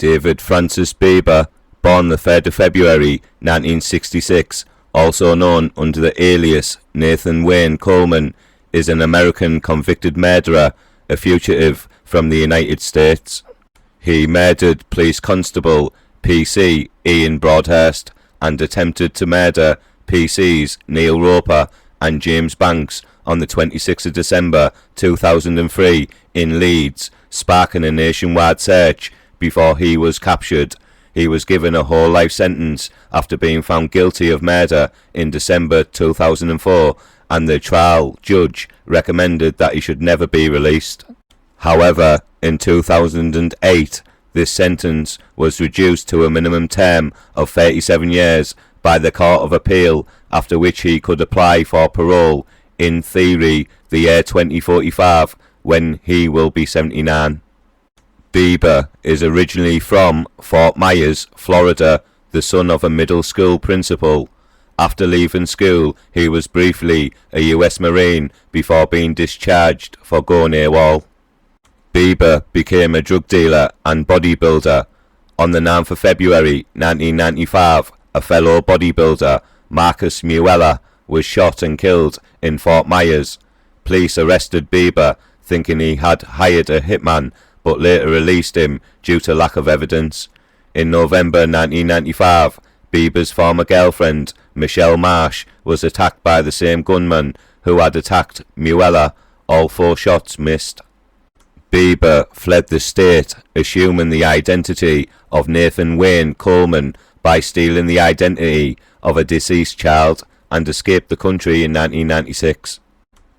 David Francis Bieber, born the 3rd of February 1966, also known under the alias Nathan Wayne Coleman, is an American convicted murderer, a fugitive from the United States. He murdered police constable PC Ian Broadhurst and attempted to murder PCs Neil Roper and James Banks on the 26th of December 2003 in Leeds, sparking a nationwide search before he was captured. He was given a whole life sentence after being found guilty of murder in December 2004, and the trial judge recommended that he should never be released. However, in 2008, this sentence was reduced to a minimum term of 37 years by the Court of Appeal, after which he could apply for parole, in theory, the year 2045, when he will be 79. Bieber is originally from Fort Myers, Florida, the son of a middle school principal. After leaving school, he was briefly a US Marine before being discharged for going AWOL. Bieber became a drug dealer and bodybuilder. On the 9th of February 1995, a fellow bodybuilder, Marcus Mueller, was shot and killed in Fort Myers. Police arrested Bieber, thinking he had hired a hitman, but later released him due to lack of evidence. In November 1995, Bieber's former girlfriend, Michelle Marsh, was attacked by the same gunman who had attacked Mueller. All 4 shots missed. Bieber fled the state, assuming the identity of Nathan Wayne Coleman by stealing the identity of a deceased child, and escaped the country in 1996.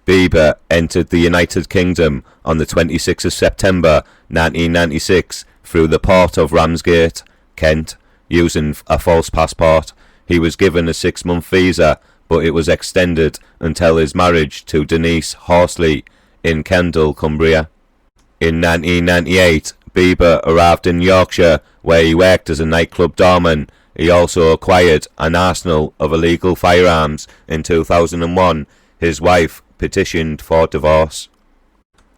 Bieber entered the United Kingdom on the 26th of September 1996 through the port of Ramsgate, Kent, using a false passport. He was given a 6-month visa, but it was extended until his marriage to Denise Horsley in Kendal, Cumbria. In 1998, Bieber arrived in Yorkshire, where he worked as a nightclub doorman. He also acquired an arsenal of illegal firearms. In 2001, his wife petitioned for divorce.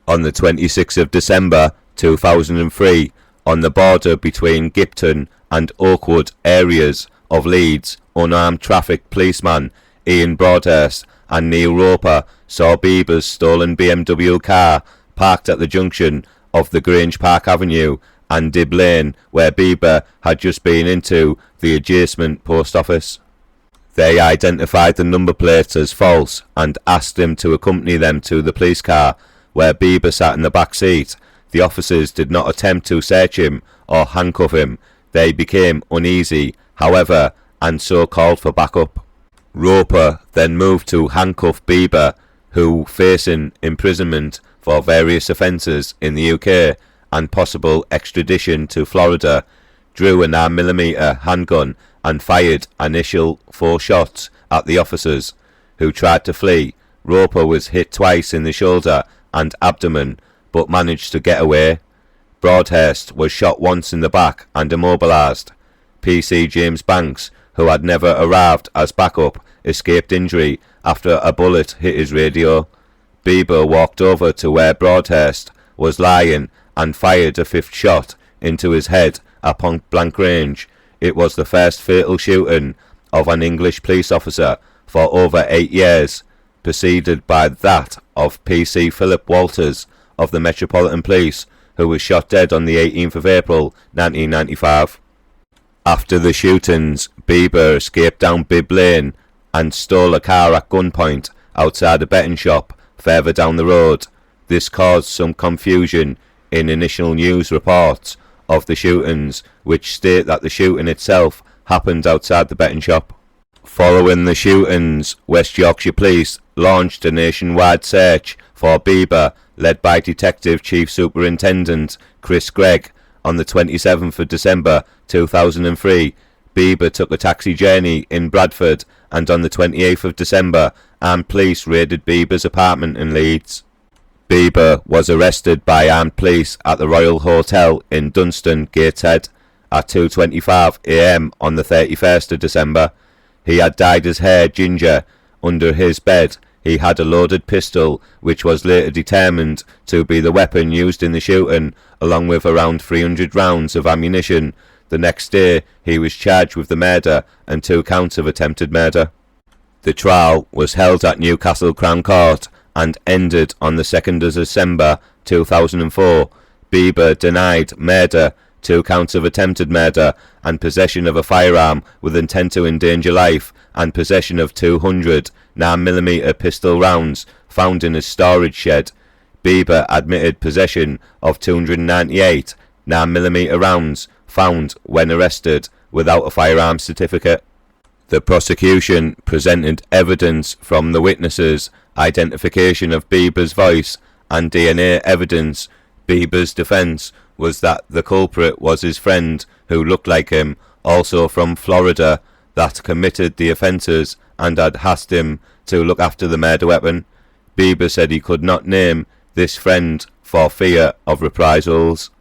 On the 26th of December 2003, on the border between Gipton and Oakwood areas of Leeds, unarmed traffic policeman Ian Broadhurst and Neil Roper saw Bieber's stolen BMW car parked at the junction of the Grange Park Avenue and Dib Lane, where Bieber had just been into the adjacent post office. They identified the number plates as false and asked him to accompany them to the police car, where Bieber sat in the back seat. The officers did not attempt to search him or handcuff him. They became uneasy, however, and so called for backup. Roper then moved to handcuff Bieber, who, facing imprisonment for various offences in the UK and possible extradition to Florida, drew a 9mm handgun and fired initial 4 shots at the officers, who tried to flee. Roper was hit twice in the shoulder and abdomen, but managed to get away. Broadhurst was shot once in the back and immobilised. PC James Banks, who had never arrived as backup, escaped injury after a bullet hit his radio. Bieber walked over to where Broadhurst was lying and fired a 5th shot into his head at point blank range. It was the first fatal shooting of an English police officer for over 8 years, preceded by that of PC Philip Walters of the Metropolitan Police, who was shot dead on the 18th of April 1995. After the shootings, Bieber escaped down Bib Lane and stole a car at gunpoint outside a betting shop further down the road. This caused some confusion in initial news reports of the shootings, which state that the shooting itself happened outside the betting shop. Following the shootings, West Yorkshire Police launched a nationwide search for Bieber, led by Detective Chief Superintendent Chris Gregg. On the 27th of December 2003, Bieber took a taxi journey in Bradford, and on the 28th of December, armed police raided Bieber's apartment in Leeds. Bieber was arrested by armed police at the Royal Hotel in Dunstan, Gateshead, at 2:25 a.m. on the 31st of December. He had dyed his hair ginger. Under his bed, he had a loaded pistol, which was later determined to be the weapon used in the shooting, along with around 300 rounds of ammunition. The next day, he was charged with the murder and 2 counts of attempted murder. The trial was held at Newcastle Crown Court and ended on the 2nd of December 2004. Bieber denied murder, 2 counts of attempted murder, and possession of a firearm with intent to endanger life, and possession of 200 9mm pistol rounds found in his storage shed. Bieber admitted possession of 298 9mm rounds found when arrested without a firearms certificate. The prosecution presented evidence from the witnesses, identification of Bieber's voice, and DNA evidence. Bieber's defense was that the culprit was his friend, who looked like him, also from Florida, that committed the offences and had asked him to look after the murder weapon. Bieber said he could not name this friend for fear of reprisals.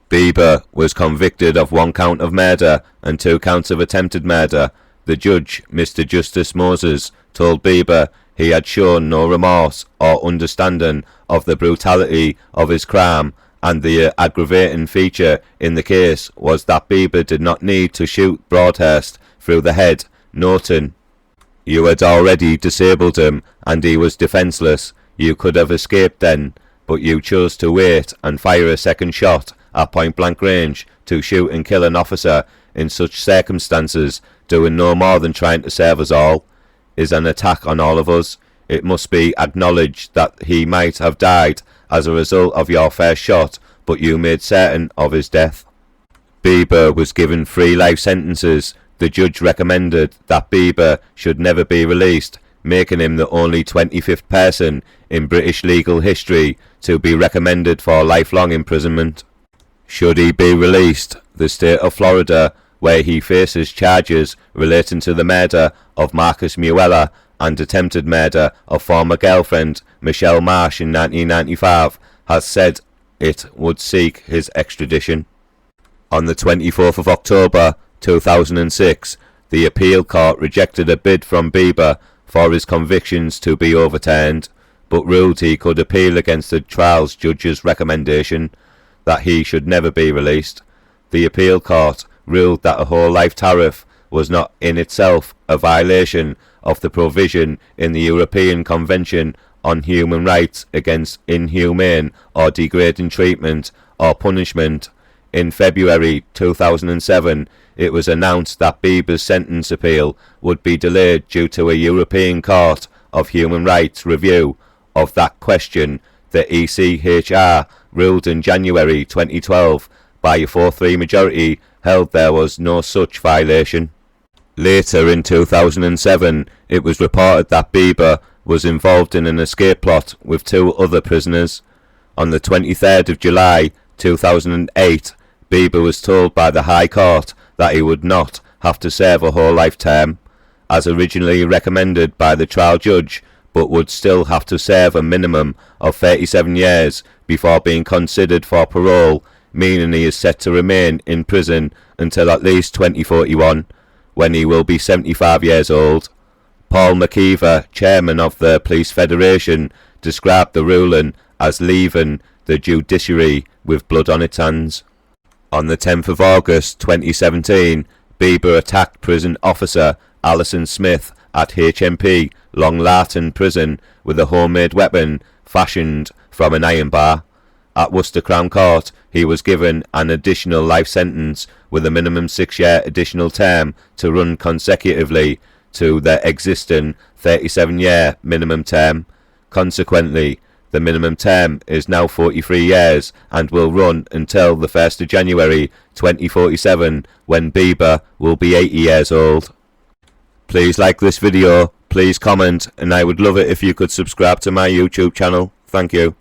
Bieber was convicted of 1 count of murder and 2 counts of attempted murder. The judge, Mr. Justice Moses, told Bieber he had shown no remorse or understanding of the brutality of his crime, and the aggravating feature in the case was that Bieber did not need to shoot Broadhurst through the head, noting, "You had already disabled him and he was defenceless. You could have escaped then, but you chose to wait and fire a second shot at point blank range to shoot and kill an officer in such circumstances, doing no more than trying to save us all, is an attack on all of us. It must be acknowledged that he might have died as a result of your first shot, but you made certain of his death." Bieber was given 3 life sentences. The judge recommended that Bieber should never be released, making him the only 25th person in British legal history to be recommended for lifelong imprisonment. Should he be released, the state of Florida, where he faces charges relating to the murder of Marcus Mueller and attempted murder of former girlfriend Michelle Marsh in 1995, has said it would seek his extradition. On the 24th of October 2006, the appeal court rejected a bid from Bieber for his convictions to be overturned, but ruled he could appeal against the trial's judge's recommendation that he should never be released. The appeal court ruled that a whole life tariff was not in itself a violation of the provision in the European Convention on Human Rights against inhumane or degrading treatment or punishment. In February 2007, it was announced that Bieber's sentence appeal would be delayed due to a European Court of Human Rights review of that question. The ECHR ruled in January 2012 by a 4-3 majority held there was no such violation. Later in 2007, it was reported that Bieber was involved in an escape plot with 2 other prisoners. On the 23rd of July 2008, Bieber was told by the High Court that he would not have to serve a whole life term, as originally recommended by the trial judge, but would still have to serve a minimum of 37 years before being considered for parole, meaning he is set to remain in prison until at least 2041, when he will be 75 years old. Paul McKeever, chairman of the Police Federation, described the ruling as leaving the judiciary with blood on its hands. On the 10th of August 2017, Bieber attacked prison officer Alison Smith at HMP Long Lartin Prison with a homemade weapon fashioned from an iron bar. At Worcester Crown Court, he was given an additional life sentence with a minimum 6-year additional term to run consecutively to the existing 37-year minimum term. Consequently, the minimum term is now 43 years and will run until the 1st of January 2047, when Bieber will be 80 years old. Please like this video, please comment, and I would love it if you could subscribe to my YouTube channel. Thank you.